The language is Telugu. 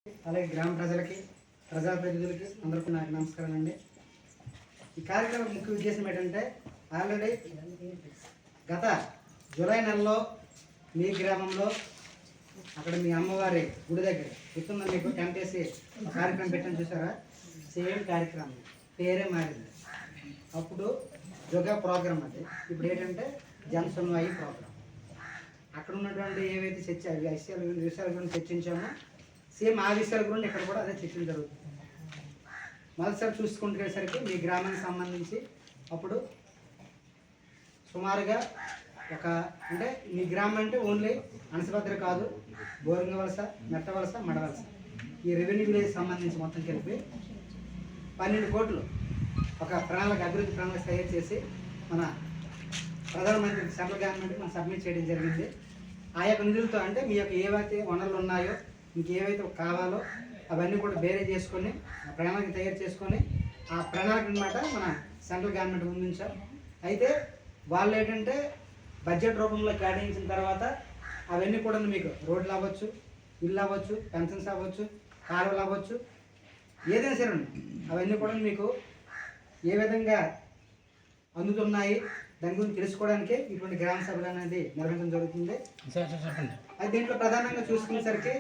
అలాగే గ్రామ ప్రజలకి ప్రజాప్రతినిధులకి అందరికీ నాకు నమస్కారం అండి. ఈ కార్యక్రమం ముఖ్య ఉద్దేశం ఏంటంటే ఆల్రెడీ గత జూలై నెలలో మీ గ్రామంలో అక్కడ మీ అమ్మవారి గుడి దగ్గర గుర్తుందా మీకు టెంట్ వేసి కార్యక్రమం పెట్టాను చూసారా? సేమ్ కార్యక్రమం, పేరే మారింది. అప్పుడు యోగా ప్రోగ్రామ్ అది, ఇప్పుడు ఏంటంటే జనసన్వాయి ప్రోగ్రామ్. అక్కడ ఉన్నటువంటి ఏవైతే విషయాల గురించి చర్చించామో సేమ్ ఆ విషయాల గురించి ఇక్కడ కూడా అదే చర్చలు జరుగుతుంది. మొదటిసారి చూసుకుంటునేసరికి మీ గ్రామానికి సంబంధించి అప్పుడు సుమారుగా అంటే మీ గ్రామం అంటే ఓన్లీ అనసభద్ర కాదు, బోరింగ వలస, మెట్ట వలస, మడవలస, ఈ రెవెన్యూ విలేజ్ సంబంధించి మొత్తం కలిపి 12 కోట్లు ఒక ప్రణాళిక, అభివృద్ధి ప్రణాళిక తయారు చేసి మన ప్రధానమంత్రి సెంట్రల్ గవర్నమెంట్కి మనం సబ్మిట్ చేయడం జరిగింది. ఆ యొక్క నిధులతో అంటే మీ యొక్క ఏవైతే వనరులు ఉన్నాయో, ఇంకేవైతే కావాలో అవన్నీ కూడా బేరే చేసుకొని ఆ ప్రణాళిక తయారు చేసుకొని ఆ ప్రణాళిక అనమాట మన సెంట్రల్ గవర్నమెంట్ ముందుంచాం. అయితే వాళ్ళు ఏంటంటే బడ్జెట్ రూపంలో కేటాయించిన తర్వాత అవన్నీ కూడా మీకు రోడ్లు అవ్వచ్చు, ఇల్లు అవ్వచ్చు, పెన్షన్స్ అవ్వచ్చు, కాలువలు అవ్వచ్చు, ఏదైనా సరే అవన్నీ కూడా మీకు ఏ విధంగా అందుతున్నాయి దాని గురించి తెలుసుకోవడానికి ఇటువంటి గ్రామ సభలు అనేది నిర్వహించడం జరుగుతుంది. అది దీంట్లో ప్రధానంగా చూసుకునేసరికి